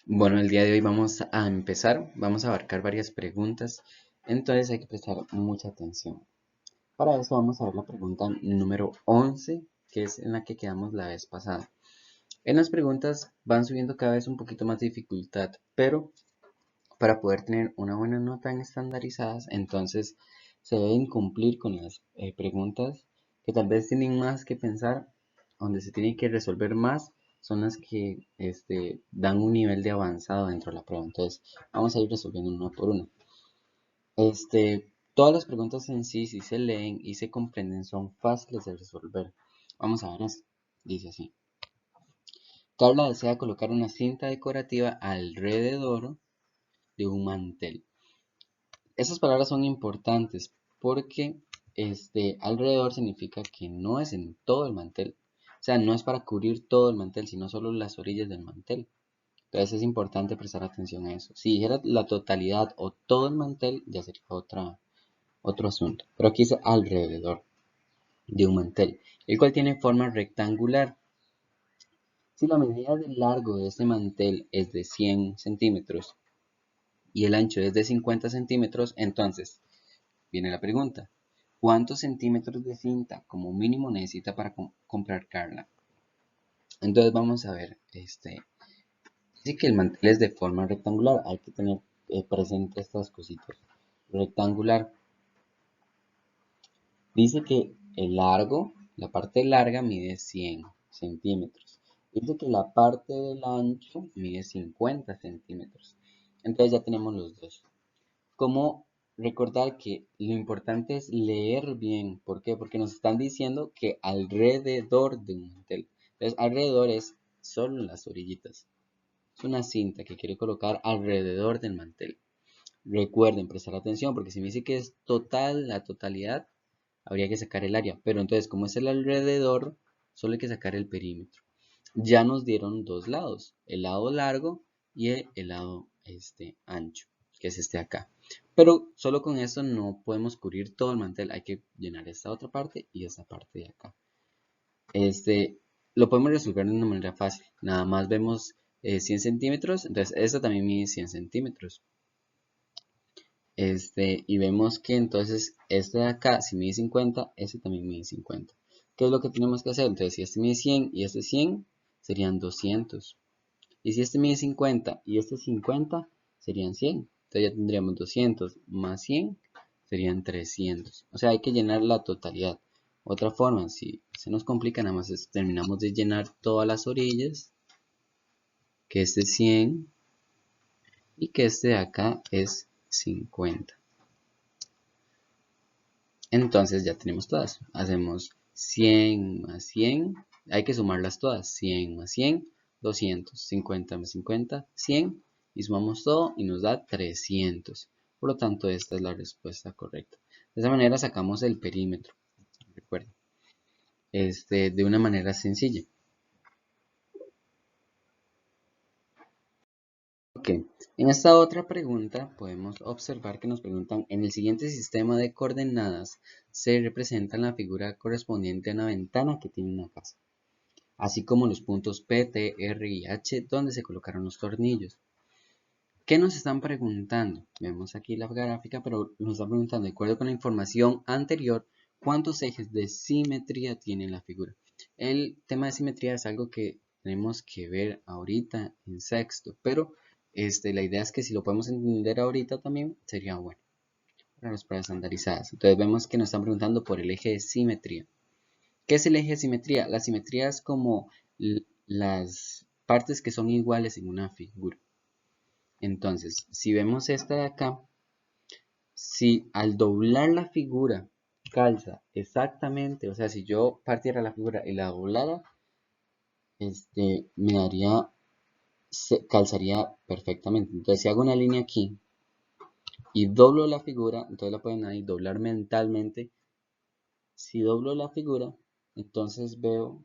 Bueno, el día de hoy vamos a empezar, vamos a abarcar varias preguntas, entonces hay que prestar mucha atención. Para eso vamos a ver la pregunta número 11, que es en la que quedamos la vez pasada. En las preguntas van subiendo cada vez un poquito más de dificultad, pero para poder tener una buena nota en estandarizadas, entonces se deben cumplir con las preguntas que tal vez tienen más que pensar, donde se tienen que resolver más, son las que dan un nivel de avanzado dentro de la prueba. Entonces vamos a ir resolviendo uno por uno. Todas las preguntas en sí, si se leen y se comprenden, son fáciles de resolver. Vamos a ver esto. Dice así. Carla desea colocar una cinta decorativa alrededor de un mantel. Esas palabras son importantes porque alrededor significa que no es en todo el mantel. O sea, no es para cubrir todo el mantel, sino solo las orillas del mantel. Entonces es importante prestar atención a eso. Si dijera la totalidad o todo el mantel, ya sería otro asunto. Pero aquí dice alrededor de un mantel, el cual tiene forma rectangular. Si la medida del largo de este mantel es de 100 centímetros y el ancho es de 50 centímetros, entonces viene la pregunta. ¿Cuántos centímetros de cinta como mínimo necesita para comprar Carla? Entonces vamos a ver, dice que el mantel es de forma rectangular, hay que tener presente estas cositas. Rectangular, dice que el largo, la parte larga mide 100 centímetros. Dice que la parte del ancho mide 50 centímetros. Entonces ya tenemos los dos. Como recordar que lo importante es leer bien. ¿Por qué? Porque nos están diciendo que alrededor de un mantel. Entonces, alrededor es solo las orillitas. Es una cinta que quiere colocar alrededor del mantel. Recuerden prestar atención porque si me dice que es total, la totalidad, habría que sacar el área. Pero entonces, como es el alrededor, solo hay que sacar el perímetro. Ya nos dieron dos lados, el lado largo y el lado ancho, que es este acá. Pero solo con esto no podemos cubrir todo el mantel, hay que llenar esta otra parte y esta parte de acá. Lo podemos resolver de una manera fácil, nada más vemos 100 centímetros, entonces esta también mide 100 centímetros. Y vemos que entonces este de acá, si mide 50, este también mide 50. ¿Qué es lo que tenemos que hacer? Entonces, si este mide 100 y este 100, serían 200. Y si este mide 50 y este 50, serían 100. Entonces ya tendríamos 200 más 100, serían 300. O sea, hay que llenar la totalidad. Otra forma, si se nos complica, nada más terminamos de llenar todas las orillas, que este es 100 y que este de acá es 50. Entonces ya tenemos todas. Hacemos 100 más 100. Hay que sumarlas todas. 100 más 100, 200. 50 más 50, 100. Y sumamos todo y nos da 300. Por lo tanto, esta es la respuesta correcta. De esa manera sacamos el perímetro. Recuerden. De una manera sencilla. Ok, en esta otra pregunta podemos observar que nos preguntan, en el siguiente sistema de coordenadas se representa la figura correspondiente a una ventana que tiene una casa, así como los puntos P, T, R y H donde se colocaron los tornillos. ¿Qué nos están preguntando? Vemos aquí la gráfica, pero nos están preguntando, de acuerdo con la información anterior, ¿cuántos ejes de simetría tiene la figura? El tema de simetría es algo que tenemos que ver ahorita en sexto, pero la idea es que si lo podemos entender ahorita también sería bueno para las pruebas estandarizadas. Entonces vemos que nos están preguntando por el eje de simetría. ¿Qué es el eje de simetría? La simetría es como las partes que son iguales en una figura. Entonces, si vemos esta de acá, si al doblar la figura calza exactamente, o sea, si yo partiera la figura y la doblara, me daría, calzaría perfectamente. Entonces, si hago una línea aquí y doblo la figura, entonces la pueden ahí doblar mentalmente. Si doblo la figura, entonces veo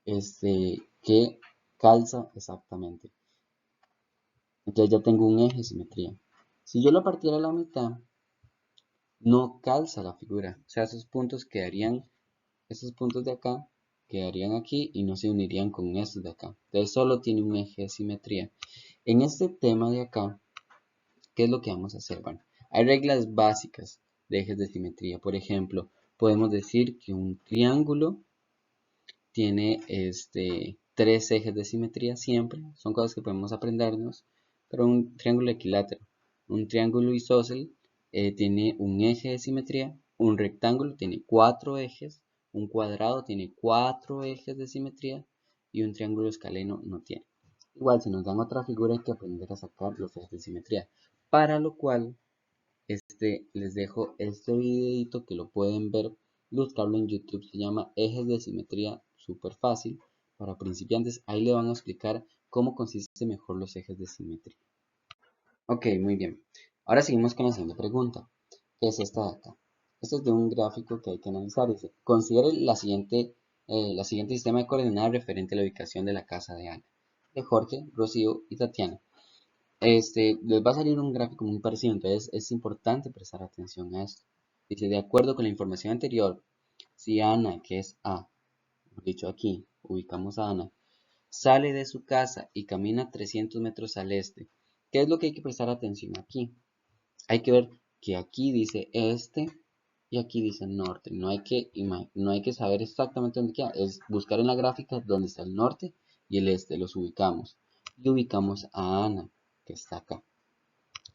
que calza exactamente. Entonces ya tengo un eje de simetría. Si yo lo partiera a la mitad, no calza la figura. O sea, esos puntos quedarían, esos puntos de acá quedarían aquí y no se unirían con estos de acá. Entonces solo tiene un eje de simetría. En este tema de acá, ¿qué es lo que vamos a hacer? Bueno, hay reglas básicas de ejes de simetría. Por ejemplo, podemos decir que un triángulo tiene tres ejes de simetría siempre. Son cosas que podemos aprendernos. Pero un triángulo equilátero, un triángulo isósceles tiene un eje de simetría. Un rectángulo tiene 4 ejes. Un cuadrado tiene 4 ejes de simetría. Y un triángulo escaleno no tiene. Igual, si nos dan otra figura hay que aprender a sacar los ejes de simetría. Para lo cual, les dejo este videito que lo pueden ver, buscarlo en YouTube, se llama Ejes de Simetría, súper fácil, para principiantes. Ahí le van a explicar cómo consiste mejor los ejes de simetría. Ok, muy bien. Ahora seguimos con la siguiente pregunta, que es esta de acá. Este es de un gráfico que hay que analizar. Dice, considere la siguiente sistema de coordenadas referente a la ubicación de la casa de Ana, de Jorge, Rocío y Tatiana. Les va a salir un gráfico muy parecido, entonces es importante prestar atención a esto. Dice, de acuerdo con la información anterior, si Ana, que es A, dicho aquí, ubicamos a Ana, sale de su casa y camina 300 metros al este, ¿qué es lo que hay que prestar atención aquí? Hay que ver que aquí dice este y aquí dice norte. No hay que saber exactamente dónde queda, es buscar en la gráfica dónde está el norte y el este, los ubicamos. Y ubicamos a Ana, que está acá.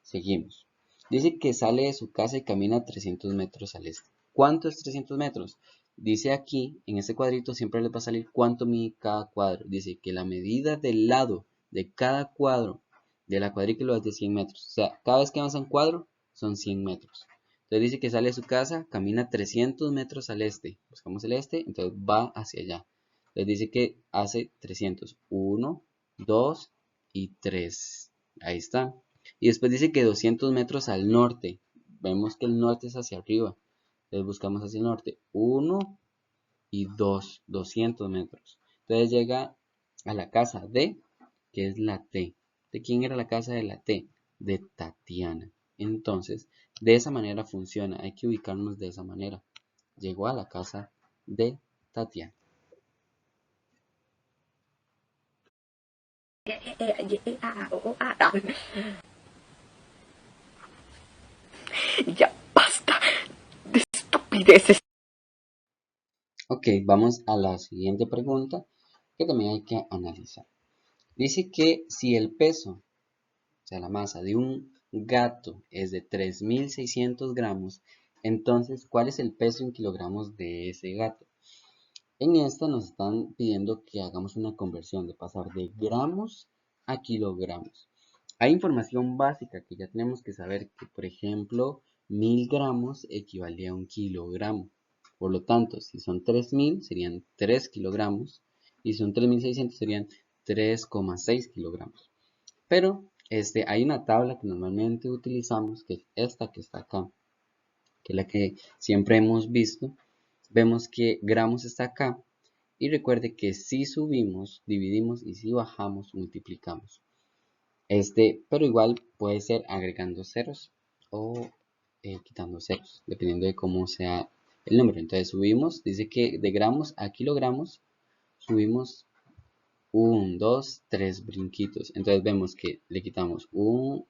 Seguimos. Dice que sale de su casa y camina 300 metros al este. ¿Cuánto es 300 metros? Dice aquí, en este cuadrito siempre les va a salir cuánto mide cada cuadro. Dice que la medida del lado de cada cuadro de la cuadrícula es de 100 metros. O sea, cada vez que avanza un cuadro son 100 metros. Entonces dice que sale de su casa, camina 300 metros al este. Buscamos el este, entonces va hacia allá. Entonces dice que hace 300. 1, 2 y 3. Ahí está. Y después dice que 200 metros al norte. Vemos que el norte es hacia arriba. Entonces buscamos hacia el norte. 1 y 2. 200 metros. Entonces llega a la casa de, que es la T. ¿De quién era la casa de la T? De Tatiana. Entonces, de esa manera funciona. Hay que ubicarnos de esa manera. Llegó a la casa de Tatiana. Ya basta de estupideces. Ok, vamos a la siguiente pregunta que también hay que analizar. Dice que si el peso, o sea, la masa de un gato es de 3.600 gramos, entonces, ¿cuál es el peso en kilogramos de ese gato? En esta nos están pidiendo que hagamos una conversión de pasar de gramos a kilogramos. Hay información básica que ya tenemos que saber que, por ejemplo, 1000 gramos equivale a un kilogramo. Por lo tanto, si son 3000 serían 3 kilogramos y si son 3600 serían 3,6 kilogramos. Pero hay una tabla que normalmente utilizamos, que es esta que está acá, que es la que siempre hemos visto. Vemos que gramos está acá y recuerde que si subimos, dividimos y si bajamos, multiplicamos. Pero igual puede ser agregando ceros o quitando ceros, dependiendo de cómo sea el número. Entonces subimos, dice que de gramos a kilogramos subimos 1, 2, 3 brinquitos. Entonces vemos que le quitamos 1,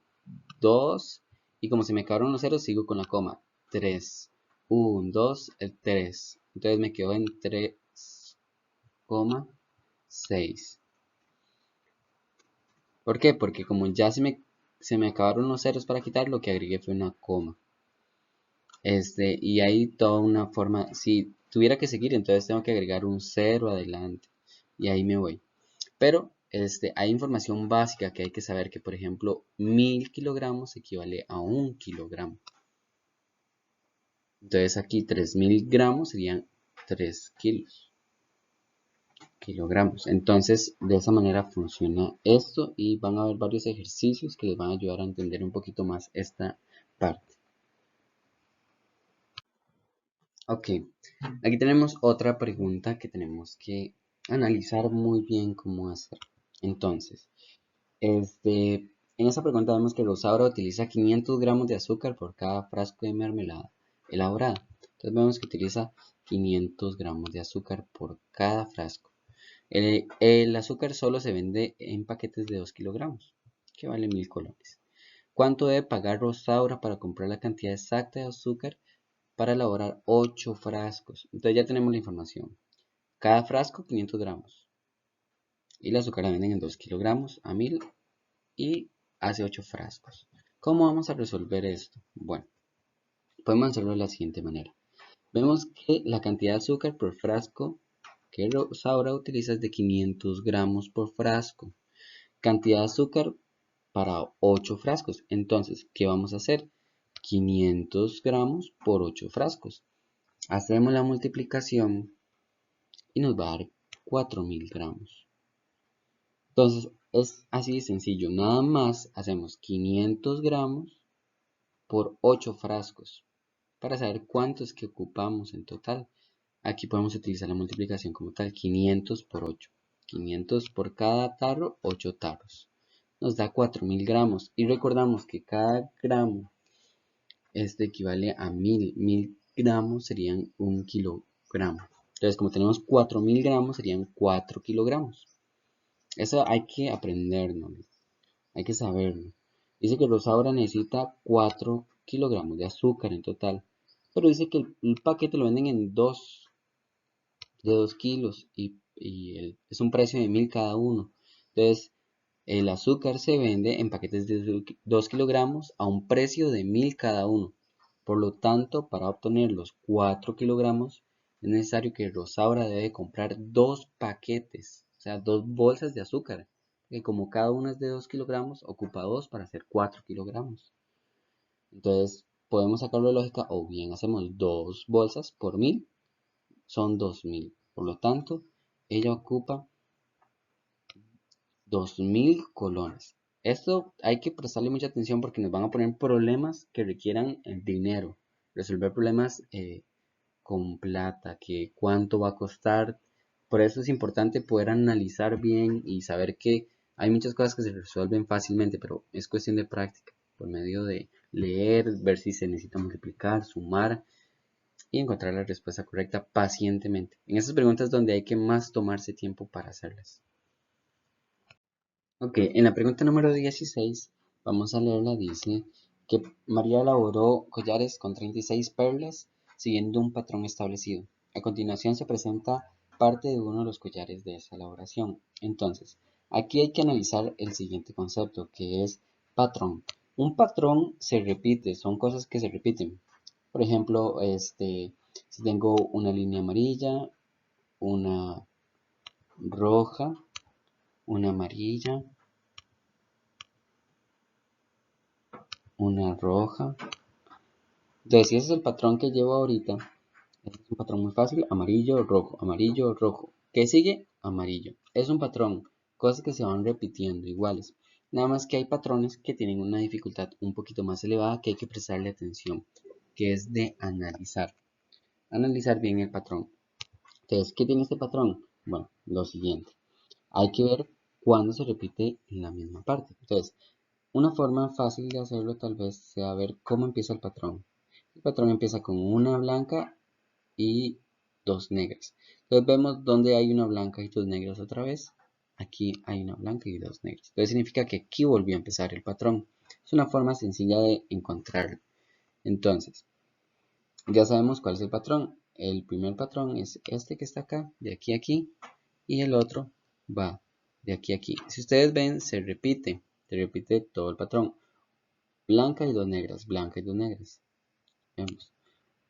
2 y como se me acabaron los ceros sigo con la coma. 3, 1, 2, 3. Entonces me quedo en 3,6. ¿Por qué? Porque como ya se me acabaron los ceros para quitar, lo que agregué fue una coma. Y hay toda una forma, si tuviera que seguir, entonces tengo que agregar un 0 adelante. Y ahí me voy. Pero hay información básica que hay que saber que, por ejemplo, 1000 kilogramos equivale a 1 kilogramo. Entonces aquí 3000 gramos serían 3 kilogramos. Entonces de esa manera funciona esto y van a haber varios ejercicios que les van a ayudar a entender un poquito más esta parte. Ok, aquí tenemos otra pregunta que tenemos que analizar muy bien cómo hacer. Entonces, en esta pregunta vemos que Rosaura utiliza 500 gramos de azúcar por cada frasco de mermelada elaborada. Entonces vemos que utiliza 500 gramos de azúcar por cada frasco. El azúcar solo se vende en paquetes de 2 kilogramos, que vale 1000 colones. ¿Cuánto debe pagar Rosaura para comprar la cantidad exacta de azúcar para elaborar 8 frascos? Entonces ya tenemos la información. Cada frasco 500 gramos. Y el azúcar la venden en 2 kilogramos a 1000 y hace 8 frascos. ¿Cómo vamos a resolver esto? Bueno, podemos hacerlo de la siguiente manera. Vemos que la cantidad de azúcar por frasco que Rosaura utiliza es de 500 gramos por frasco. Cantidad de azúcar para 8 frascos. Entonces, ¿qué vamos a hacer? 500 gramos por 8 frascos. Hacemos la multiplicación y nos va a dar 4000 gramos. Entonces, es así de sencillo. Nada más hacemos 500 gramos por 8 frascos para saber cuántos que ocupamos en total. Aquí podemos utilizar la multiplicación como tal, 500 por 8. 500 por cada tarro, 8 tarros. Nos da 4000 gramos. Y recordamos que cada gramo equivale a 1000. 1000 gramos serían 1 kilogramo. Entonces, como tenemos 4000 gramos, serían 4 kilogramos. Eso hay que aprenderlo, hay que saberlo. Dice que Rosaura necesita 4 kilogramos de azúcar en total. Pero dice que el paquete lo venden en 2 kilos y es un precio de 1000 cada uno. Entonces, el azúcar se vende en paquetes de 2 kilogramos a un precio de 1000 cada uno. Por lo tanto, para obtener los 4 kilogramos, es necesario que Rosaura debe comprar 2 paquetes, o sea, 2 bolsas de azúcar. Que como cada una es de 2 kilogramos, ocupa 2 para hacer 4 kilogramos. Entonces, podemos sacarlo de lógica, o bien hacemos 2 bolsas por 1000, son 2000. Por lo tanto, ella ocupa 2000 colones. Esto hay que prestarle mucha atención porque nos van a poner problemas que requieran dinero. Resolver problemas con plata, que cuánto va a costar. Por eso es importante poder analizar bien y saber que hay muchas cosas que se resuelven fácilmente, pero es cuestión de práctica, por medio de leer, ver si se necesita multiplicar, sumar y encontrar la respuesta correcta pacientemente. En esas preguntas donde hay que más tomarse tiempo para hacerlas. Ok, en la pregunta número 16, vamos a leerla, dice que María elaboró collares con 36 perlas siguiendo un patrón establecido. A continuación se presenta parte de uno de los collares de esa elaboración. Entonces, aquí hay que analizar el siguiente concepto, que es patrón. Un patrón se repite, son cosas que se repiten. Por ejemplo, si tengo una línea amarilla, una roja, una amarilla, una roja. Entonces, si ese es el patrón que llevo ahorita, este es un patrón muy fácil, amarillo, rojo, amarillo, rojo. ¿Qué sigue? Amarillo. Es un patrón, cosas que se van repitiendo iguales. Nada más que hay patrones que tienen una dificultad un poquito más elevada que hay que prestarle atención, que es de analizar. Analizar bien el patrón. Entonces, ¿qué tiene este patrón? Bueno, lo siguiente. Hay que ver cuándo se repite en la misma parte. Entonces, una forma fácil de hacerlo tal vez sea ver cómo empieza el patrón. El patrón empieza con una blanca y 2 negras. Entonces vemos dónde hay una blanca y 2 negras otra vez. Aquí hay una blanca y 2 negras. Entonces significa que aquí volvió a empezar el patrón. Es una forma sencilla de encontrarlo. Entonces, ya sabemos cuál es el patrón. El primer patrón es este que está acá, de aquí a aquí. Y el otro va de aquí a aquí. Si ustedes ven, se repite todo el patrón. Blanca y 2 negras, blanca y 2 negras. Vemos.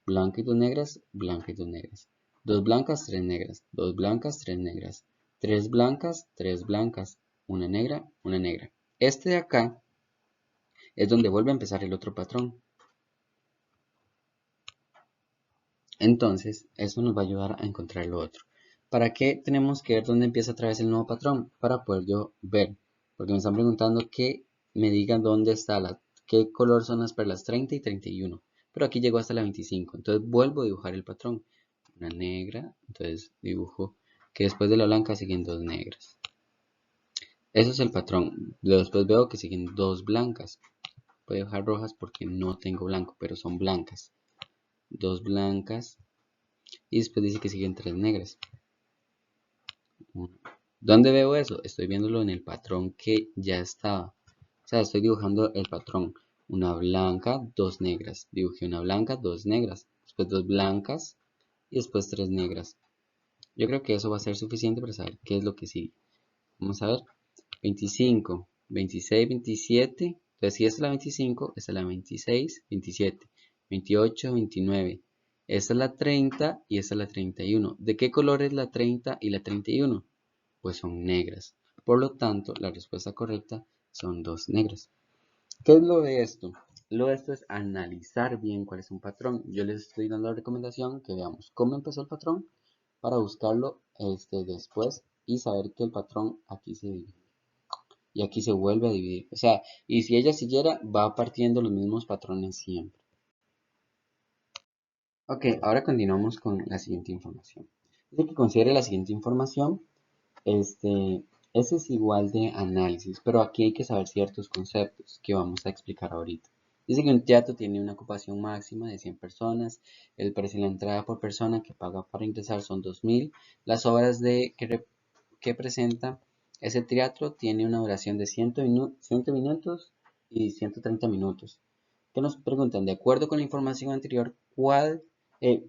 Blanca y 2 negras, blanca y 2 negras. 2 blancas, 3 negras. 2 blancas, 3 negras. 3 blancas, 3 blancas. Una negra, una negra. Este de acá es donde vuelve a empezar el otro patrón. Entonces, eso nos va a ayudar a encontrar lo otro. ¿Para qué tenemos que ver dónde empieza otra vez el nuevo patrón? Para poder yo ver. Porque me están preguntando que me digan dónde está qué color son las perlas 30 y 31. Pero aquí llegó hasta la 25. Entonces vuelvo a dibujar el patrón. Una negra. Entonces dibujo que después de la blanca siguen 2 negras. Eso es el patrón. Después veo que siguen 2 blancas. Voy a dibujar rojas porque no tengo blanco, pero son blancas. 2 blancas. Y después dice que siguen 3 negras. ¿Dónde veo eso? Estoy viéndolo en el patrón que ya estaba. O sea, estoy dibujando el patrón. Una blanca, 2 negras. Dibujé una blanca, 2 negras. Después 2 blancas y después 3 negras. Yo creo que eso va a ser suficiente para saber qué es lo que sigue. Vamos a ver. 25, 26, 27. Entonces, si esta es la 25, esta es la 26, 27, 28, 29. Esta es la 30 y esta es la 31. ¿De qué color es la 30 y la 31? Pues son negras. Por lo tanto, la respuesta correcta son 2 negras. ¿Qué es lo de esto? Lo de esto es analizar bien cuál es un patrón. Yo les estoy dando la recomendación que veamos cómo empezó el patrón para buscarlo después y saber que el patrón aquí se divide y aquí se vuelve a dividir. O sea, y si ella siguiera, va partiendo los mismos patrones siempre. Ok, ahora continuamos con la siguiente información. Dice que considere la siguiente información. Ese es igual de análisis, pero aquí hay que saber ciertos conceptos que vamos a explicar ahorita. Dice que un teatro tiene una ocupación máxima de 100 personas, el precio de la entrada por persona que paga para ingresar son 2.000, las obras que presenta ese teatro tiene una duración de 100 minutos y 130 minutos. Que nos preguntan, de acuerdo con la información anterior, ¿cuál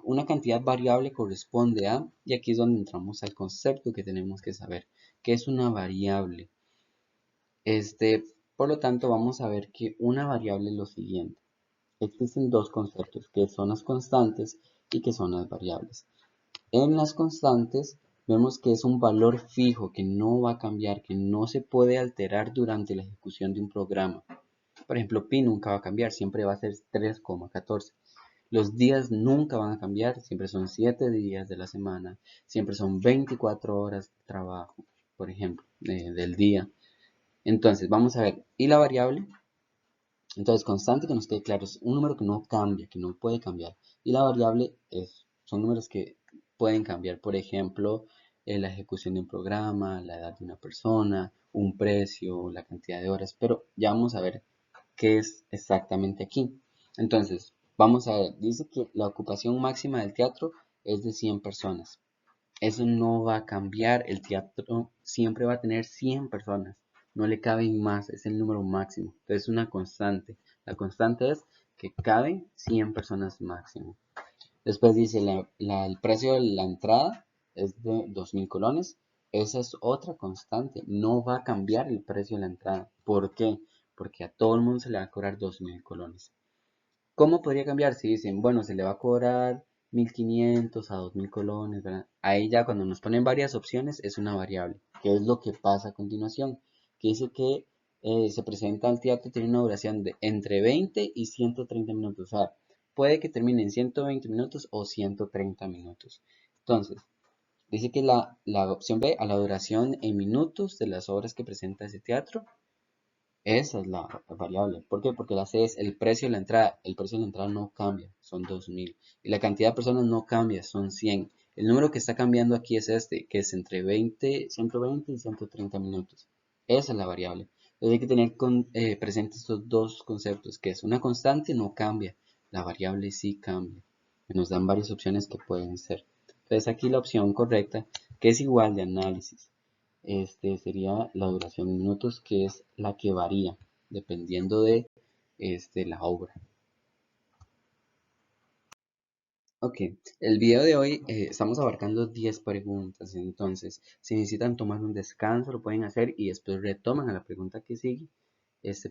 una cantidad variable corresponde a? Y aquí es donde entramos al concepto que tenemos que saber, que es una variable. Por lo tanto, vamos a ver que una variable es lo siguiente. Existen dos conceptos, que son las constantes y que son las variables. En las constantes vemos que es un valor fijo que no va a cambiar, que no se puede alterar durante la ejecución de un programa. Por ejemplo, pi nunca va a cambiar, siempre va a ser 3,14. Los días nunca van a cambiar, siempre son 7 días de la semana, siempre son 24 horas de trabajo, por ejemplo, del día. Entonces, vamos a ver, ¿y la variable? Entonces, constante, que nos quede claro, es un número que no cambia, que no puede cambiar. Y la variable son números que pueden cambiar, por ejemplo, la ejecución de un programa, la edad de una persona, un precio, la cantidad de horas, pero ya vamos a ver qué es exactamente aquí. Entonces, vamos a ver, dice que la ocupación máxima del teatro es de 100 personas. Eso no va a cambiar, el teatro siempre va a tener 100 personas, no le caben más, es el número máximo. Entonces, es una constante. La constante es que caben 100 personas máximo. Después dice, el precio de la entrada es de 2.000 colones. Esa es otra constante. No va a cambiar el precio de la entrada. ¿Por qué? Porque a todo el mundo se le va a cobrar 2.000 colones. ¿Cómo podría cambiar? Si dicen, bueno, se le va a cobrar 1.500 a 2.000 colones, ¿verdad? Ahí ya cuando nos ponen varias opciones es una variable. ¿Qué es lo que pasa a continuación? Que dice que se presenta al teatro, tiene una duración de entre 20 y 130 minutos. O sea, puede que termine en 120 minutos o 130 minutos. Entonces, dice que la opción B, a la duración en minutos de las obras que presenta ese teatro, esa es la variable. ¿Por qué? Porque la C es el precio de la entrada. El precio de la entrada no cambia, son 2.000. Y la cantidad de personas no cambia, son 100. El número que está cambiando aquí es este, que es entre 120 y 130 minutos. Esa es la variable. Entonces hay que tener presentes estos dos conceptos, que es una constante no cambia, la variable sí cambia. Nos dan varias opciones que pueden ser. Entonces aquí la opción correcta, que es igual de análisis, sería la duración en minutos, que es la que varía dependiendo de la obra. Ok, el video de hoy estamos abarcando 10 preguntas, entonces si necesitan tomar un descanso lo pueden hacer y después retoman a la pregunta que sigue,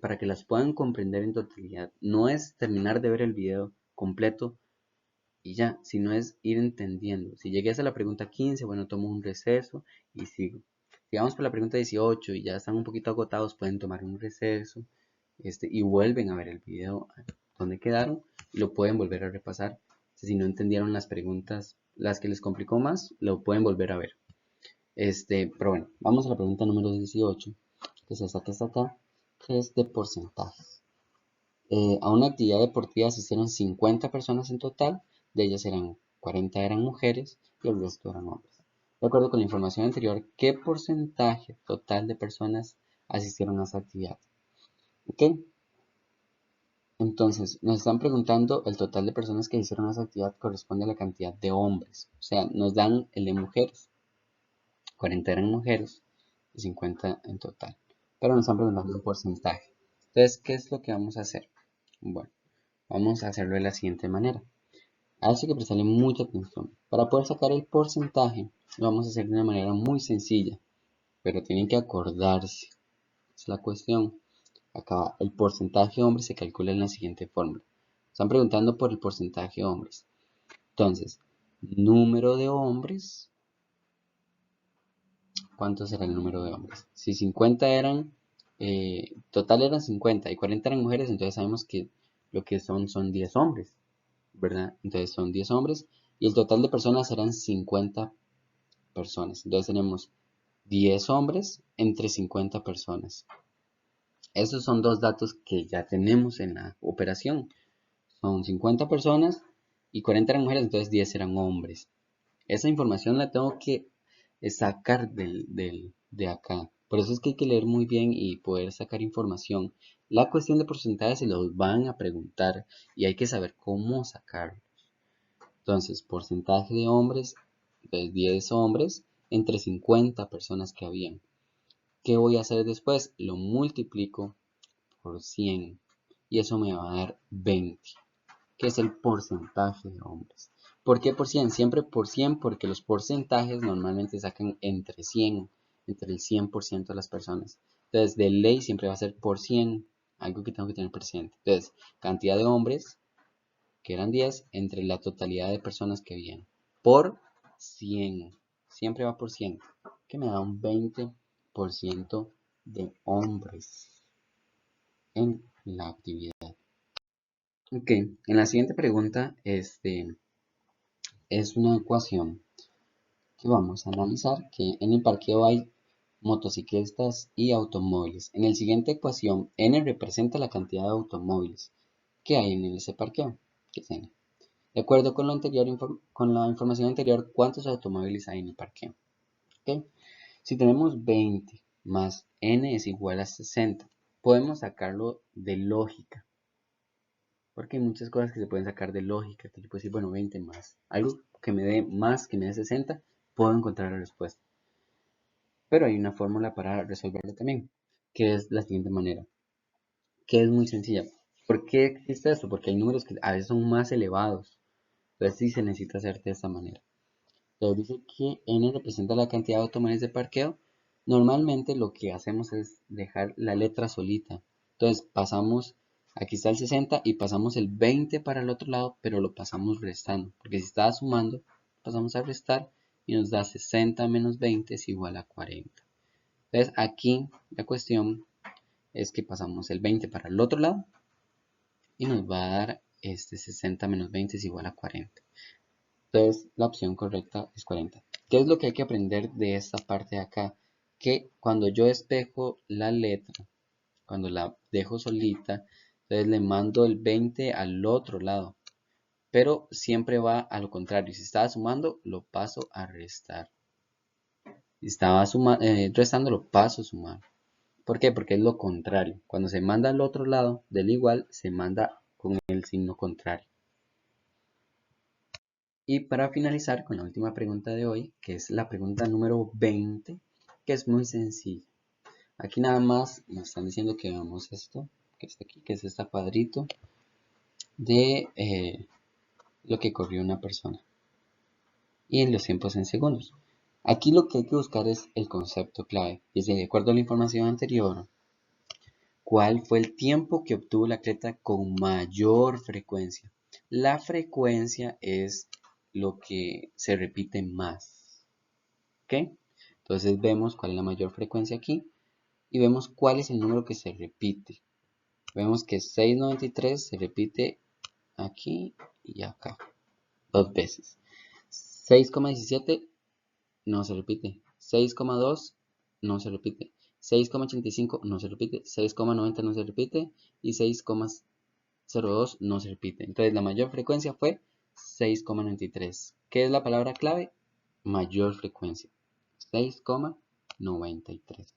para que las puedan comprender en totalidad. No es terminar de ver el video completo y ya, sino es ir entendiendo. Si llegué hasta la pregunta 15, bueno, tomo un receso y sigo. Si vamos por la pregunta 18 y ya están un poquito agotados, pueden tomar un receso y vuelven a ver el video donde quedaron y lo pueden volver a repasar. Si no entendieron las preguntas, las que les complicó más, lo pueden volver a ver. Pero bueno, vamos a la pregunta número 18, que es esta que está acá, que es de porcentajes. A una actividad deportiva asistieron 50 personas en total, de ellas 40 eran mujeres y el resto eran hombres. De acuerdo con la información anterior, ¿qué porcentaje total de personas asistieron a esa actividad? ¿Ok? Entonces, nos están preguntando el total de personas que hicieron esa actividad corresponde a la cantidad de hombres. O sea, nos dan el de mujeres. 40 eran mujeres y 50 en total. Pero nos están preguntando un porcentaje. Entonces, ¿qué es lo que vamos a hacer? Bueno, vamos a hacerlo de la siguiente manera. A eso hay que prestarle mucha atención. Para poder sacar el porcentaje, lo vamos a hacer de una manera muy sencilla. Pero tienen que acordarse. Es la cuestión. Acá el porcentaje de hombres se calcula en la siguiente fórmula. Están preguntando por el porcentaje de hombres. Entonces, número de hombres. ¿Cuánto será el número de hombres? Si 50 eran, total eran 50 y 40 eran mujeres, entonces sabemos que lo que son 10 hombres, ¿verdad? Entonces son 10 hombres y el total de personas serán 50 personas. Entonces tenemos 10 hombres entre 50 personas. Esos son dos datos que ya tenemos en la operación. Son 50 personas y 40 eran mujeres, entonces 10 eran hombres. Esa información la tengo que sacar de acá. Por eso es que hay que leer muy bien y poder sacar información. La cuestión de porcentajes se los van a preguntar y hay que saber cómo sacarlo. Entonces, porcentaje de hombres, entonces 10 hombres entre 50 personas que habían. ¿Qué voy a hacer después? Lo multiplico por 100 y eso me va a dar 20, que es el porcentaje de hombres. ¿Por qué por 100? Siempre por 100 porque los porcentajes normalmente sacan entre 100, entre el 100% de las personas. Entonces, de ley siempre va a ser por 100, algo que tengo que tener presente. Entonces, cantidad de hombres, que eran 10, entre la totalidad de personas que habían, por 100. Siempre va por 100, que me da un 20% de hombres en la actividad. Ok, en la siguiente pregunta, es una ecuación que vamos a analizar, que en el parqueo hay motocicletas y automóviles. En la siguiente ecuación, n representa la cantidad de automóviles que hay en ese parqueo, que es n. De acuerdo con, con la información anterior, ¿cuántos automóviles hay en el parqueo? ¿Okay? Si tenemos 20 más n es igual a 60, podemos sacarlo de lógica. Porque hay muchas cosas que se pueden sacar de lógica, que yo puedo decir, bueno, 20 más. Algo que me dé más, que me dé 60, puedo encontrar la respuesta. Pero hay una fórmula para resolverlo también, que es la siguiente manera, que es muy sencilla. ¿Por qué existe esto? Porque hay números que a veces son más elevados. Entonces sí se necesita hacer de esta manera. Entonces dice que n representa la cantidad de automóviles de parqueo. Normalmente lo que hacemos es dejar la letra solita. Entonces pasamos, aquí está el 60 y pasamos el 20 para el otro lado, pero lo pasamos restando. Porque si estaba sumando, pasamos a restar y nos da 60 menos 20 es igual a 40. Entonces aquí la cuestión es que pasamos el 20 para el otro lado y nos va a dar 60 menos 20 es igual a 40. Entonces la opción correcta es 40. ¿Qué es lo que hay que aprender de esta parte de acá? Que cuando yo despejo la letra, cuando la dejo solita, entonces le mando el 20 al otro lado. Pero siempre va a lo contrario. Si estaba sumando, lo paso a restar. Si estaba restando, lo paso a sumar. ¿Por qué? Porque es lo contrario. Cuando se manda al otro lado del igual, se manda con el signo contrario. Y para finalizar con la última pregunta de hoy, que es la pregunta número 20, que es muy sencilla. Aquí nada más nos están diciendo que veamos esto, que está aquí, que es este cuadrito de lo que corrió una persona. Y en los tiempos en segundos. Aquí lo que hay que buscar es el concepto clave. Dice, de acuerdo a la información anterior, ¿cuál fue el tiempo que obtuvo la atleta con mayor frecuencia? La frecuencia es lo que se repite más. ¿Ok? Entonces vemos cuál es la mayor frecuencia aquí y vemos cuál es el número que se repite. Vemos que 693 se repite aquí y acá, dos veces. 6,17 no se repite. 6,2 no se repite. 6,85 no se repite. 6,90 no se repite. Y 6,02 no se repite. Entonces la mayor frecuencia fue 6,93. ¿Qué es la palabra clave? Mayor frecuencia. 6,93.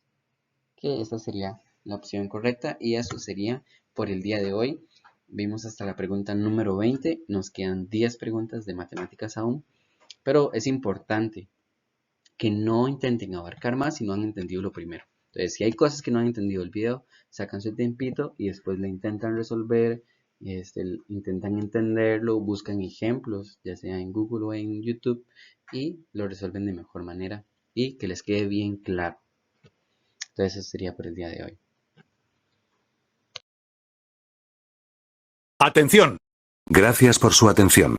Que esta sería la opción correcta. Y eso sería por el día de hoy. vimos hasta la pregunta número 20. Nos quedan 10 preguntas de matemáticas aún. Pero es importante que no intenten abarcar más si no han entendido lo primero. Entonces, si hay cosas que no han entendido el video, sacan su tiempito y después le intentan resolver, intentan entenderlo, buscan ejemplos, ya sea en Google o en YouTube, y lo resuelven de mejor manera y que les quede bien claro. Entonces, eso sería por el día de hoy. ¡Atención! Gracias por su atención.